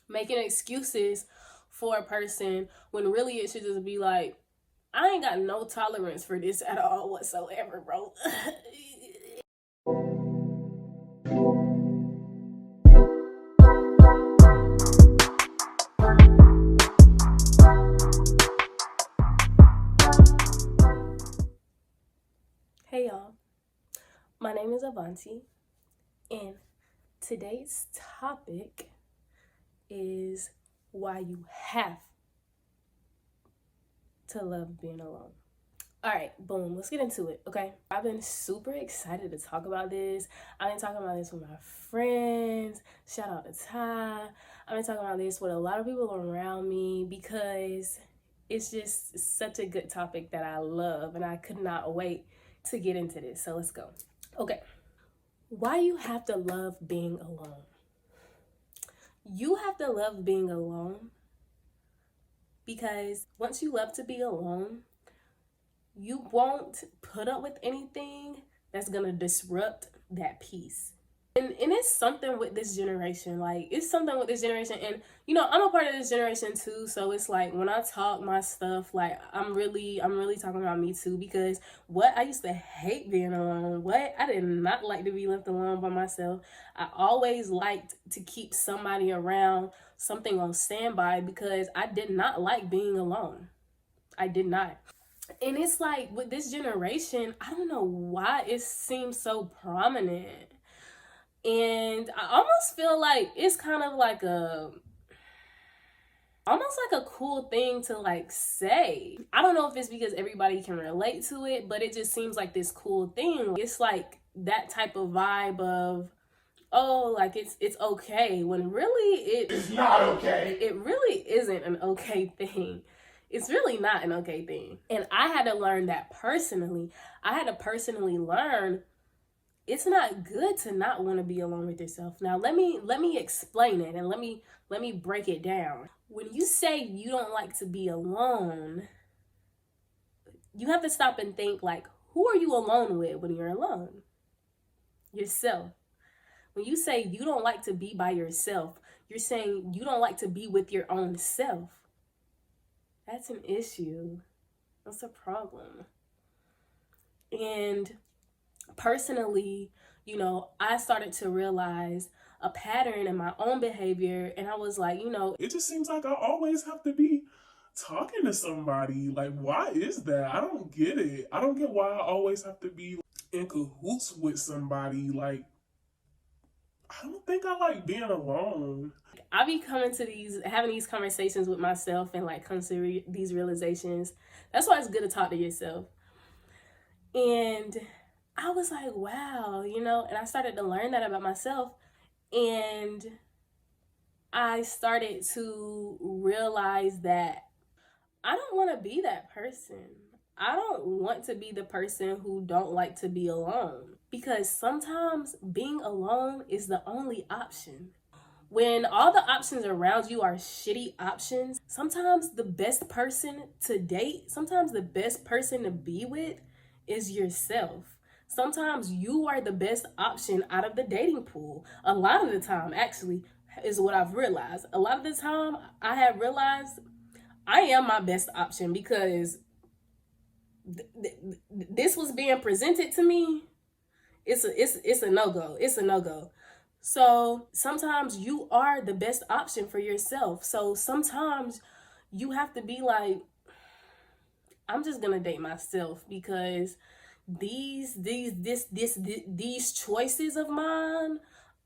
making excuses for a person when really it should just be like, I ain't got no tolerance for this at all whatsoever, bro. Hey y'all, my name is Avanti, and today's topic is why you have to love being alone. All right, boom, let's get into it, okay? I've been super excited to talk about this. I've been talking about this with my friends. Shout out to Ty. I've been talking about this with a lot of people around me because it's just such a good topic that I love, and I could not wait to get into this. So let's go. Okay, why you have to love being alone? You have to love being alone because once you love to be alone, you won't put up with anything that's gonna disrupt that peace. And it's something with this generation. Like, it's something with this generation. And, you know, I'm a part of this generation too. So it's like when I talk my stuff, like I'm really talking about me too. Because what I used to hate being alone. What I did not like to be left alone by myself. I always liked to keep somebody around, something on standby, because I did not like being alone. I did not. And it's like with this generation, I don't know why it seems so prominent. And I almost feel like it's kind of like almost like a cool thing to like say. I don't know if it's because everybody can relate to it, but it just seems like this cool thing. It's like that type of vibe of, oh, like it's okay, when really it's not okay. It really isn't an okay thing. It's really not an okay thing. And I had to learn that personally. I had to personally learn it's not good to not want to be alone with yourself. Now let me explain it, and let me break it down. When you say you don't like to be alone, you have to stop and think, like, who are you alone with when you're alone? Yourself. When you say you don't like to be by yourself, you're saying you don't like to be with your own self. That's an issue. That's a problem. And personally, you know, I started to realize a pattern in my own behavior, and I was like, you know, it just seems like I always have to be talking to somebody. Like, why is that? I don't get it. I don't get why I always have to be in cahoots with somebody. Like, I don't think I like being alone. I be having these conversations with myself and like come to these realizations. That's why it's good to talk to yourself. And I was like, wow, you know, and I started to learn that about myself. And I started to realize that I don't want to be that person. I don't want to be the person who don't like to be alone, because sometimes being alone is the only option. When all the options around you are shitty options, sometimes the best person to date, sometimes the best person to be with is yourself. Sometimes you are the best option out of the dating pool. A lot of the time, actually, is what I've realized. A lot of the time, I have realized I am my best option because this was being presented to me. It's a no-go. It's a no-go. So sometimes you are the best option for yourself. So sometimes you have to be like, I'm just gonna date myself, because these choices of mine,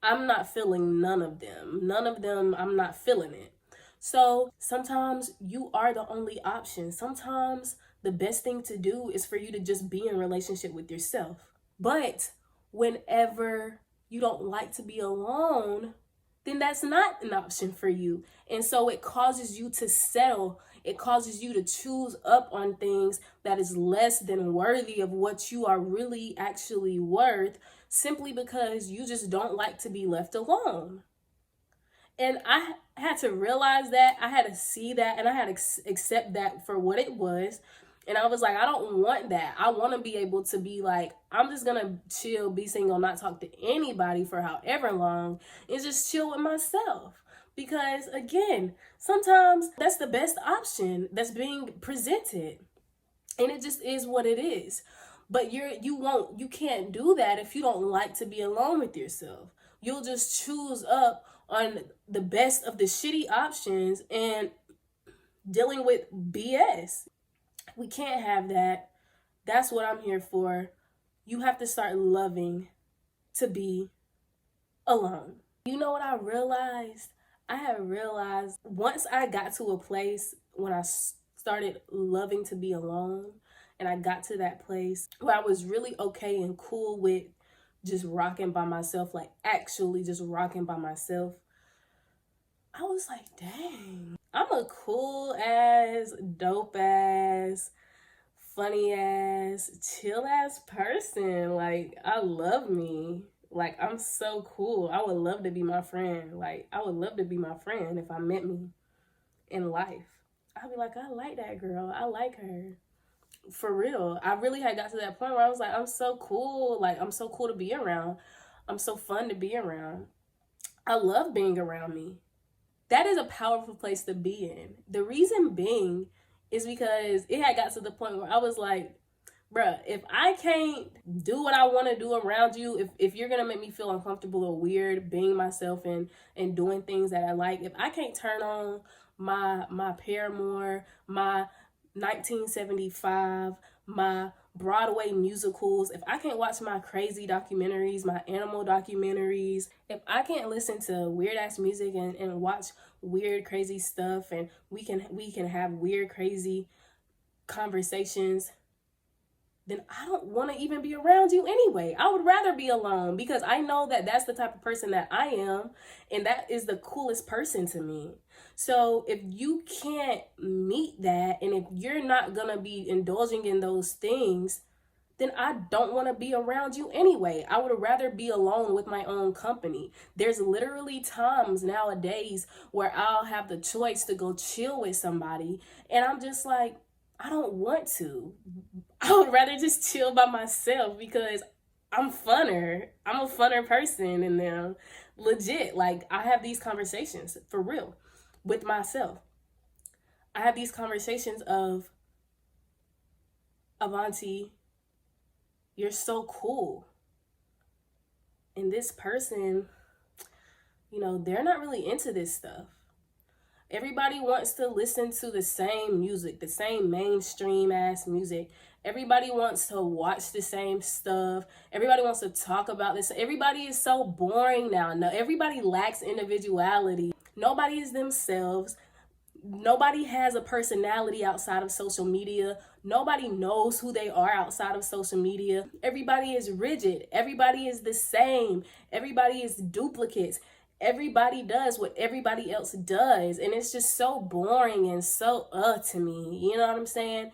I'm not feeling none of them. None of them, I'm not feeling it. So sometimes you are the only option. Sometimes the best thing to do is for you to just be in a relationship with yourself. But whenever you don't like to be alone, then that's not an option for you. And so it causes you to settle. It causes you to choose up on things that is less than worthy of what you are really actually worth, simply because you just don't like to be left alone. And I had to realize that, I had to see that, and I had to accept that for what it was. And I was like, I don't want that. I want to be able to be like, I'm just going to chill, be single, not talk to anybody for however long, and just chill with myself. Because again, sometimes that's the best option that's being presented. And it just is what it is. But you can't do that if you don't like to be alone with yourself. You'll just choose up on the best of the shitty options and dealing with BS. We can't have that. That's what I'm here for. You have to start loving to be alone. You know what I realized? I have realized once I got to a place when I started loving to be alone, and I got to that place where I was really okay and cool with just rocking by myself, like actually just rocking by myself, I was like, dang, I'm a cool ass, dope ass, funny ass, chill ass person. Like, I love me. Like, I'm so cool. I would love to be my friend. Like, I would love to be my friend if I met me in life. I'd be like, I like that girl. I like her. For real. I really had got to that point where I was like, I'm so cool. Like, I'm so cool to be around. I'm so fun to be around. I love being around me. That is a powerful place to be in. The reason being is because it had got to the point where I was like, bruh, if I can't do what I want to do around you, if you're going to make me feel uncomfortable or weird being myself and doing things that I like, if I can't turn on my Paramore, my 1975, my Broadway musicals, if I can't watch my crazy documentaries, my animal documentaries, if I can't listen to weird ass music and watch weird crazy stuff, and we can have weird crazy conversations, then I don't want to even be around you anyway. I would rather be alone because I know that that's the type of person that I am, and that is the coolest person to me. So if you can't meet that, and if you're not going to be indulging in those things, then I don't want to be around you anyway. I would rather be alone with my own company. There's literally times nowadays where I'll have the choice to go chill with somebody, and I'm just like, I don't want to. I would rather just chill by myself because I'm funner. I'm a funner person than them. Legit. Like, I have these conversations for real with myself. I have these conversations of, Avanti, you're so cool. And this person, they're not really into this stuff. Everybody wants to listen to the same music, the same mainstream ass music. Everybody wants to watch the same stuff. Everybody wants to talk about this. Everybody is so boring now. No, everybody lacks individuality. Nobody is themselves. Nobody has a personality outside of social media. Nobody knows who they are outside of social media. Everybody is rigid. Everybody is the same. Everybody is duplicates. Everybody does what everybody else does, and it's just so boring and so to me, you know what I'm saying?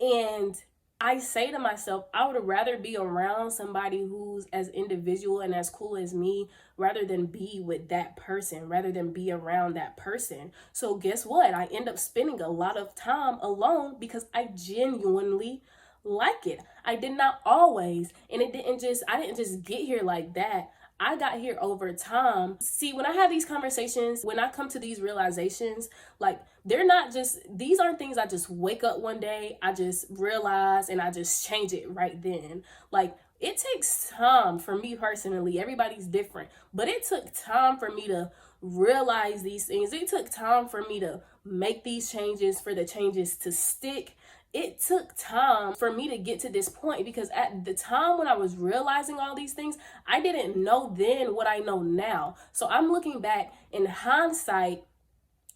And I say to myself, I would rather be around somebody who's as individual and as cool as me rather than be with that person, rather than be around that person. So guess what? I end up spending a lot of time alone because I genuinely like it. I did not always, and I didn't just get here like that. I got here over time. See, when I have these conversations, when I come to these realizations, like, these aren't things I just wake up one day, I just realize and I just change it right then. Like, it takes time for me personally. Everybody's different, but it took time for me to realize these things. It took time for me to make these changes, for the changes to stick. It took time for me to get to this point because at the time when I was realizing all these things, I didn't know then what I know now. So I'm looking back in hindsight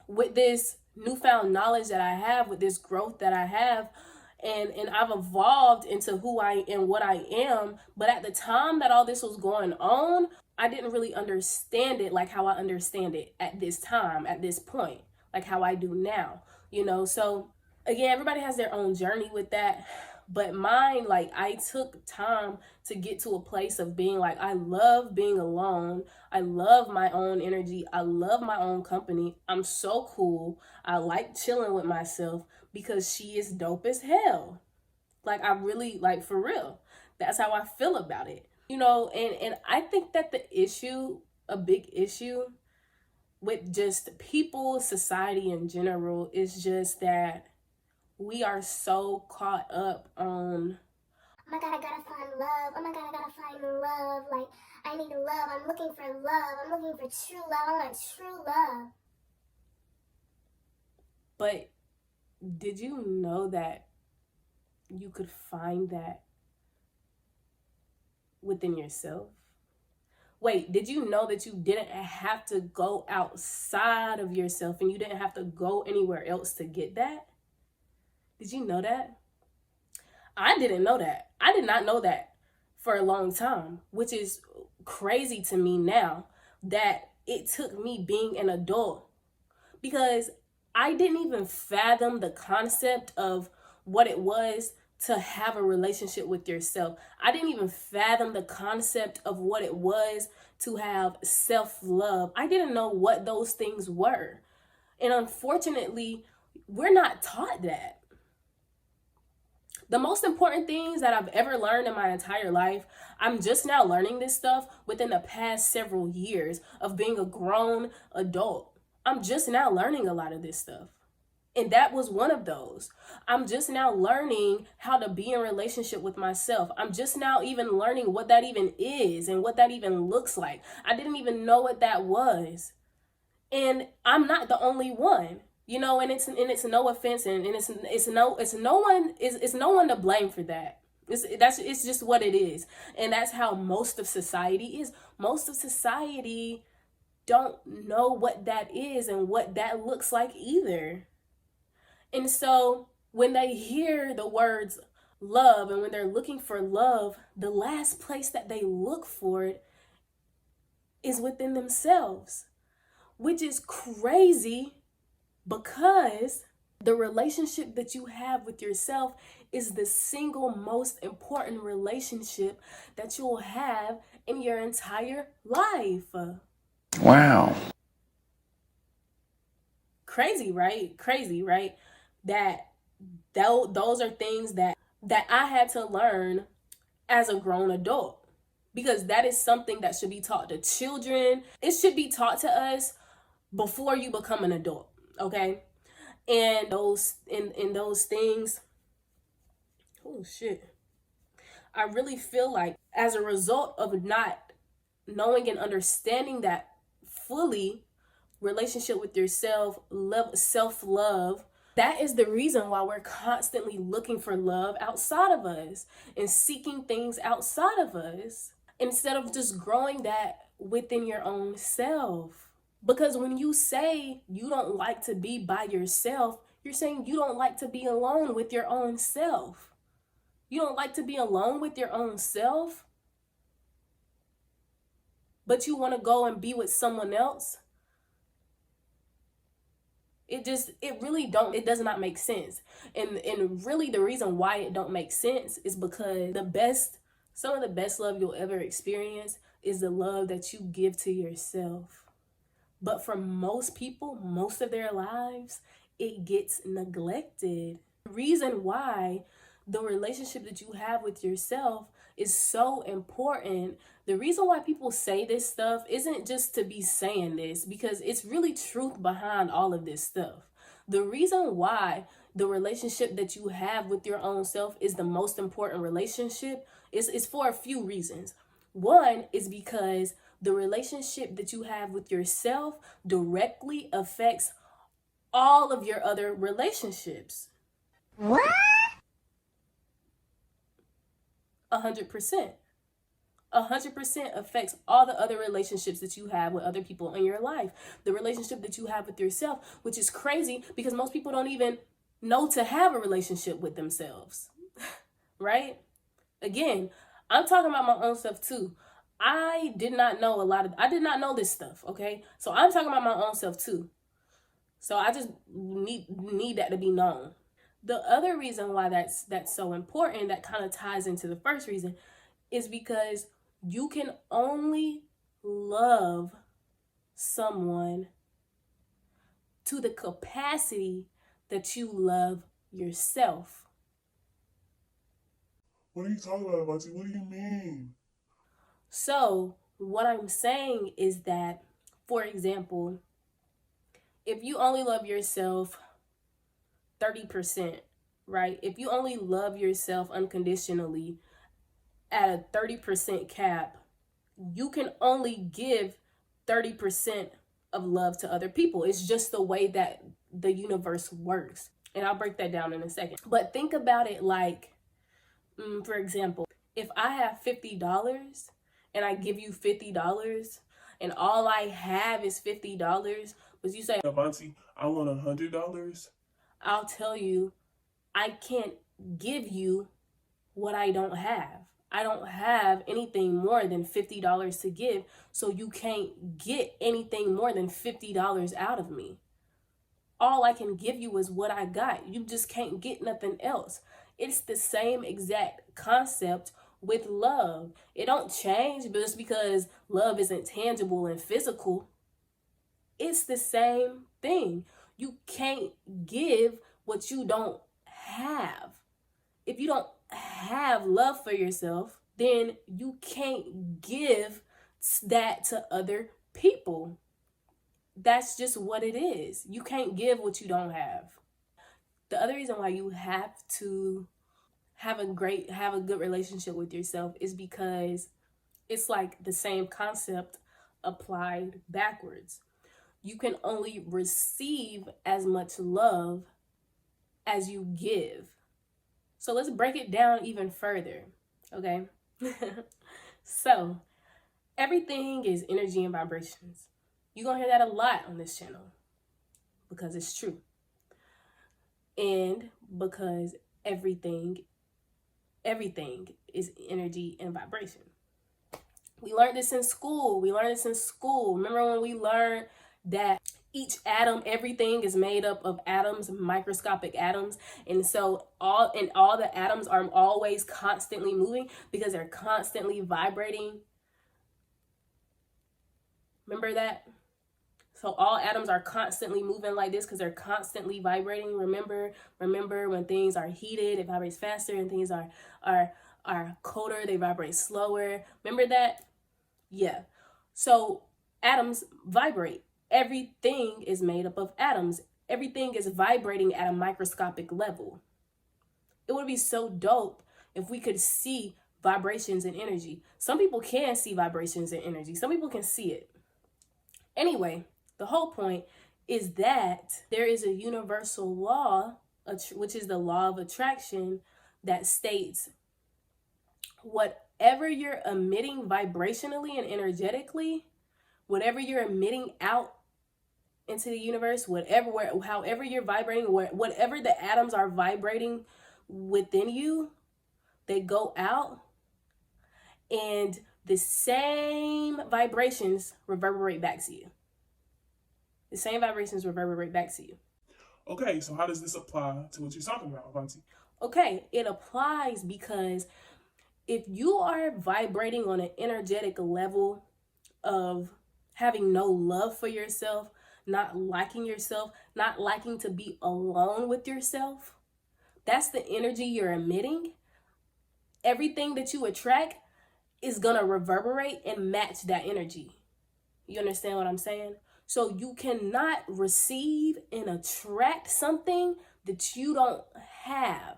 with this newfound knowledge that I have, with this growth that I have, and I've evolved into who I am, what I am. But at the time that all this was going on, I didn't really understand it like how I understand it at this time, at this point, like how I do now, So again, everybody has their own journey with that, but mine, like, I took time to get to a place of being like, I love being alone. I love my own energy. I love my own company. I'm so cool. I like chilling with myself because she is dope as hell. Like, I really, like, for real. That's how I feel about it. And I think that a big issue with just people, society in general, is just that we are so caught up on, oh my God, I gotta find love. Oh my God, I gotta find love. Like, I need love. I'm looking for love. I'm looking for true love. I want true love. but did you know that you could find that within yourself? Wait, did you know that you didn't have to go outside of yourself and you didn't have to go anywhere else to get that? Did you know that? I didn't know that. I did not know that for a long time, which is crazy to me now that it took me being an adult, because I didn't even fathom the concept of what it was to have a relationship with yourself. I didn't even fathom the concept of what it was to have self-love. I didn't know what those things were. And unfortunately, we're not taught that. The most important things that I've ever learned in my entire life, I'm just now learning this stuff within the past several years of being a grown adult. I'm just now learning a lot of this stuff. And that was one of those. I'm just now learning how to be in relationship with myself. I'm just now even learning what that even is and what that even looks like. I didn't even know what that was. And I'm not the only one. You know, and it's no offense, and it's no one to blame for that. It's just what it is. And that's how most of society is. Most of society don't know what that is and what that looks like either. And so when they hear the words love and when they're looking for love, the last place that they look for it is within themselves, which is crazy, because the relationship that you have with yourself is the single most important relationship that you'll have in your entire life. Wow. Crazy, right? Crazy, right? That those are things that I had to learn as a grown adult, because that is something that should be taught to children. It should be taught to us before you become an adult, okay? And those in those things, oh shit, I really feel like as a result of not knowing and understanding that fully, relationship with yourself, self-love, that is the reason why we're constantly looking for love outside of us and seeking things outside of us instead of just growing that within your own self. Because when you say you don't like to be by yourself, you're saying you don't like to be alone with your own self. You don't like to be alone with your own self, but you want to go and be with someone else. It does not make sense. And really the reason why it don't make sense is because some of the best love you'll ever experience is the love that you give to yourself. But for most people, most of their lives, it gets neglected. The reason why the relationship that you have with yourself is so important, the reason why people say this stuff isn't just to be saying this, because it's really truth behind all of this stuff. The reason why the relationship that you have with your own self is the most important relationship is for a few reasons. One is because the relationship that you have with yourself directly affects all of your other relationships. What? 100%. 100% affects all the other relationships that you have with other people in your life. The relationship that you have with yourself, which is crazy because most people don't even know to have a relationship with themselves, right? Again, I'm talking about my own stuff too. I did not know this stuff, okay? So I'm talking about my own self too. So I just need that to be known. The other reason why that's so important, that kind of ties into the first reason, is because you can only love someone to the capacity that you love yourself. What are you talking about, Auntie? What do you mean? So what I'm saying is that, for example, if you only love yourself 30%, right? If you only love yourself unconditionally at a 30% cap, you can only give 30% of love to other people. It's just the way that the universe works. And I'll break that down in a second. But think about it like, for example, if I have $50 and I give you $50 and all I have is $50, but you say, Avanti, I want $100. I'll tell you, I can't give you what I don't have. I don't have anything more than $50 to give, so you can't get anything more than $50 out of me. All I can give you is what I got. You just can't get nothing else. It's the same exact concept with love. It don't change just because love isn't tangible and physical. It's the same thing. You can't give what you don't have. If you don't have love for yourself, then you can't give that to other people. That's just what it is. You can't give what you don't have. The other reason why you have to have a good relationship with yourself is because it's like the same concept applied backwards. You can only receive as much love as you give. So let's break it down even further, okay? So, everything is energy and vibrations. You're going to hear that a lot on this channel because it's true. And because everything is energy and vibration. We learned this in school. Remember when we learned that each atom, everything is made up of atoms, microscopic atoms. And so all the atoms are always constantly moving because they're constantly vibrating. Remember that? So all atoms are constantly moving like this because they're constantly vibrating. Remember when things are heated, it vibrates faster, and things are colder, they vibrate slower. Remember that? Yeah. So atoms vibrate. Everything is made up of atoms. Everything is vibrating at a microscopic level. It would be so dope if we could see vibrations and energy. Some people can see vibrations and energy. Some people can see it. Anyway, the whole point is that there is a universal law, which is the law of attraction, that states whatever you're emitting vibrationally and energetically, whatever you're emitting out into the universe, however you're vibrating, whatever the atoms are vibrating within you, they go out, and the same vibrations reverberate back to you. The same vibrations reverberate back to you. Okay, so how does this apply to what you're talking about, Avanti? Okay, it applies because if you are vibrating on an energetic level of having no love for yourself, not liking yourself, not liking to be alone with yourself, that's the energy you're emitting. Everything that you attract is going to reverberate and match that energy. You understand what I'm saying? So you cannot receive and attract something that you don't have,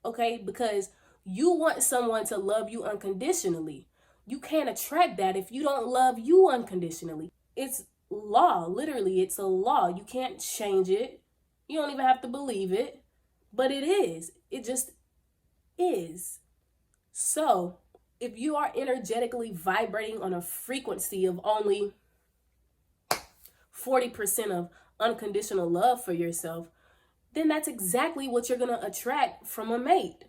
okay? Because you want someone to love you unconditionally. You can't attract that if you don't love you unconditionally. It's law, literally, it's a law. You can't change it. You don't even have to believe it, but it is. It just is. So if you are energetically vibrating on a frequency of only 40% of unconditional love for yourself, then that's exactly what you're going to attract from a mate.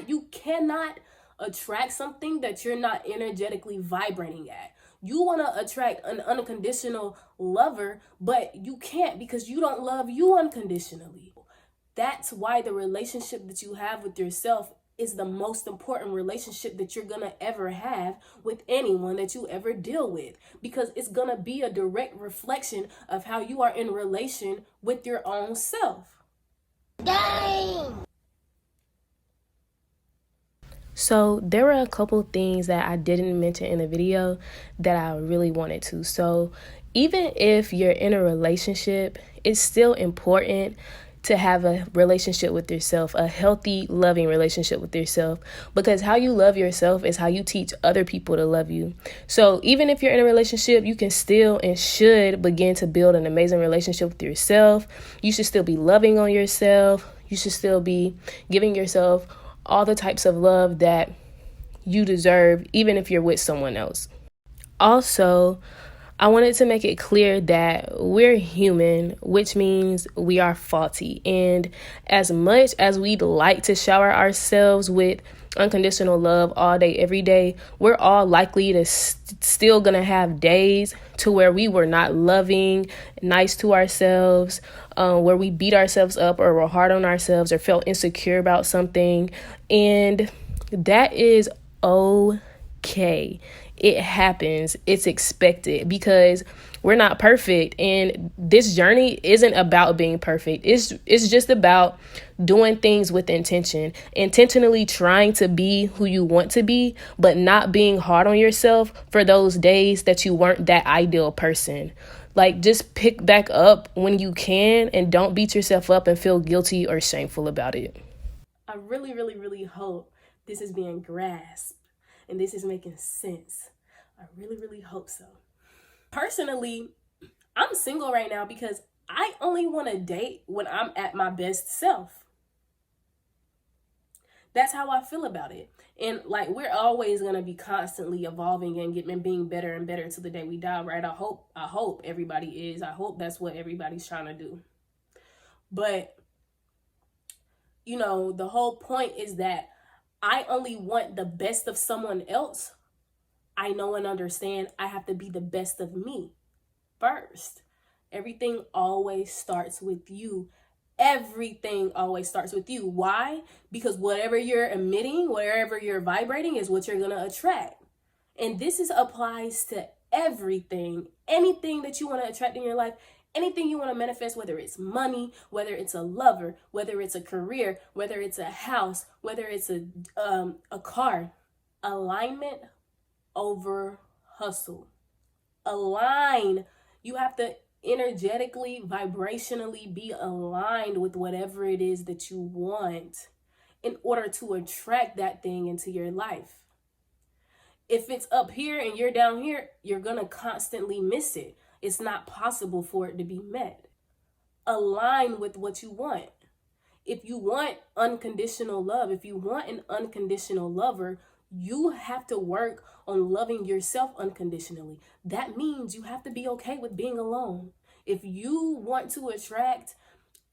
You cannot attract something that you're not energetically vibrating at. You want to attract an unconditional lover, but you can't because you don't love you unconditionally. That's why the relationship that you have with yourself is the most important relationship that you're going to ever have with anyone that you ever deal with, because it's going to be a direct reflection of how you are in relation with your own self. Dang! So there were a couple things that I didn't mention in the video that I really wanted to. So Even if you're in a relationship, it's still important to have a relationship with yourself, a healthy, loving relationship with yourself, because how you love yourself is how you teach other people to love you. So even if you're in a relationship, you can still and should begin to build an amazing relationship with yourself. You should still be loving on yourself. You should still be giving yourself all the types of love that you deserve, even if you're with someone else. Also, I wanted to make it clear that we're human, which means we are faulty. And as much as we'd like to shower ourselves with unconditional love all day, every day, we're all likely to still gonna have days to where we were not loving, nice to ourselves, where we beat ourselves up or were hard on ourselves or felt insecure about something. And that is okay. It happens. It's expected because we're not perfect. And this journey isn't about being perfect. It's just about doing things with intention, intentionally trying to be who you want to be, but not being hard on yourself for those days that you weren't that ideal person. Like, just pick back up when you can and don't beat yourself up and feel guilty or shameful about it. I really, really, really hope this is being grasped and this is making sense. I really, really hope so. Personally, I'm single right now because I only want to date when I'm at my best self. That's how I feel about it. And like, we're always going to be constantly evolving and being better and better to the day we die, right? I hope everybody is. I hope that's what everybody's trying to do. But, you know, the whole point is that I only want the best of someone else. I know and understand I have to be the best of me first. Everything always starts with you. Everything always starts with you. Why? Because whatever you're emitting, wherever you're vibrating is what you're going to attract. And this applies to everything. Anything that you want to attract in your life, anything you want to manifest, whether it's money, whether it's a lover, whether it's a career, whether it's a house, whether it's a car. Alignment over hustle. Align. You have to energetically, vibrationally be aligned with whatever it is that you want in order to attract that thing into your life. If it's up here and you're down here, you're going to constantly miss it. It's not possible for it to be met. Align with what you want. If you want unconditional love, if you want an unconditional lover, you have to work on loving yourself unconditionally. That means you have to be okay with being alone. If you want to attract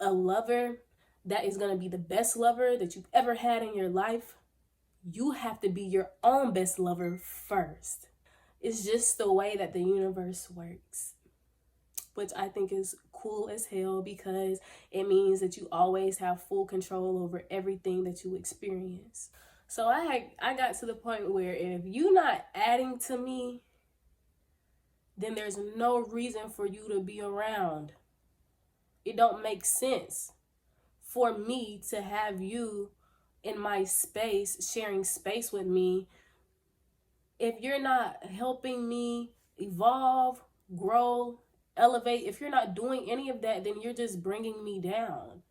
a lover that is going to be the best lover that you've ever had in your life, you have to be your own best lover first. It's just the way that the universe works, which I think is cool as hell because it means that you always have full control over everything that you experience. So I got to the point where if you're not adding to me, then there's no reason for you to be around. It don't make sense for me to have you in my space, sharing space with me, if you're not helping me evolve, grow, elevate. If you're not doing any of that, then you're just bringing me down.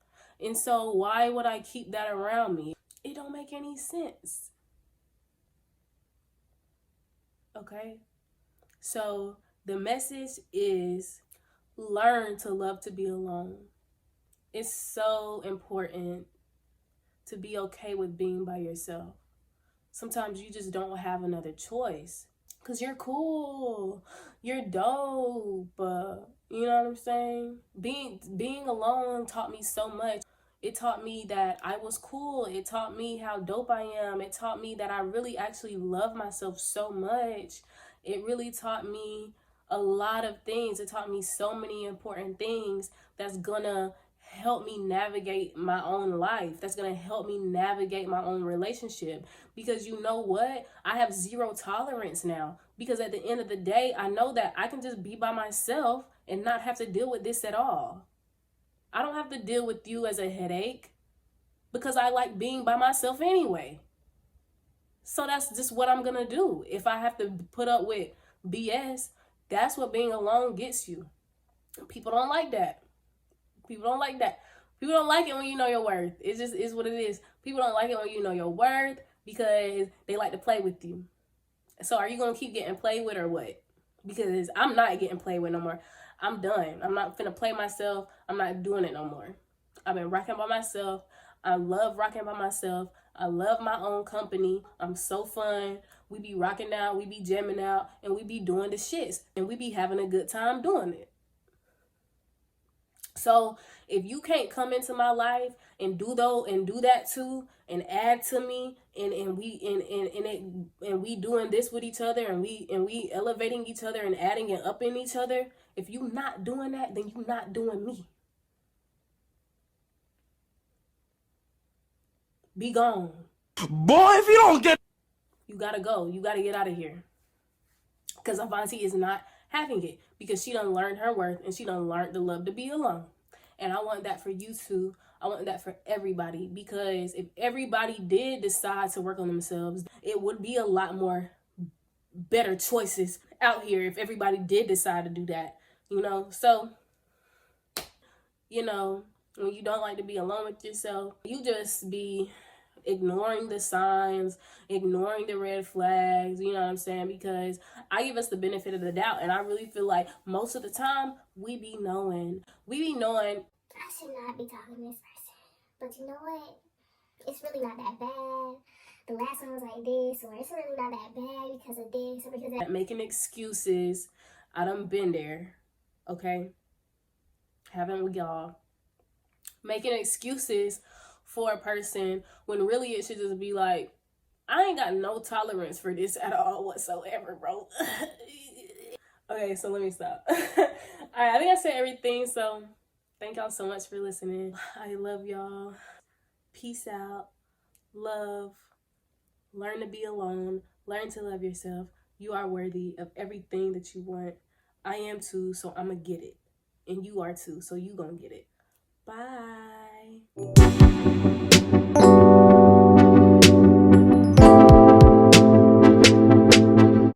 And so why would I keep that around me? It don't make any sense. Okay? So the message is learn to love to be alone. It's so important to be okay with being by yourself. Sometimes you just don't have another choice because you're cool, you're dope. You know what I'm saying? Being alone taught me so much. It taught me that I was cool. It taught me how dope I am. It taught me that I really actually love myself so much. It really taught me a lot of things. It taught me so many important things that's gonna help me navigate my own life. That's gonna help me navigate my own relationship. Because you know what? I have zero tolerance now. Because at the end of the day, I know that I can just be by myself and not have to deal with this at all. I don't have to deal with you as a headache because I like being by myself anyway. So that's just what I'm gonna do. If I have to put up with BS, That's what being alone gets you. People don't like that. People don't like that. People don't like it when you know your worth. It just is what it is. People don't like it when you know your worth because they like to play with you. So are you going to keep getting played with or what? Because I'm not getting played with no more. I'm done. I'm not finna play myself. I'm not doing it no more. I've been rocking by myself. I love rocking by myself. I love my own company. I'm so fun. We be rocking out. We be jamming out. And we be doing the shits. And we be having a good time doing it. So if you can't come into my life and do that too, and add to me, and we doing this with each other, and we elevating each other and adding and upping each other, if you not doing that, then you not doing me. Be gone. Boy, if you don't get... You gotta go. You gotta get out of here. Because Avanti is not having it. Because she done learned her worth and she done learned to love to be alone. And I want that for you too. I want that for everybody. Because if everybody did decide to work on themselves, it would be a lot more better choices out here if everybody did decide to do that. You know? So, you know, when you don't like to be alone with yourself, you just be ignoring the signs, ignoring the red flags, you know what I'm saying? Because I give us the benefit of the doubt, and I really feel like most of the time we be knowing I should not be talking to this person, but you know what? It's really not that bad. The last one was like this, or it's really not that bad because of this, or because of that. Making excuses. I done been there, okay? Haven't we all? Making excuses for a person when really it should just be like, I ain't got no tolerance for this at all whatsoever, bro. Okay, so let me stop. All right, I think I said everything, so thank y'all so much for listening. I love y'all. Peace out. Love. Learn to be alone. Learn to love yourself. You are worthy of everything that you want. I am too, so I'm gonna get it. And you are too, so you gonna get it. Bye.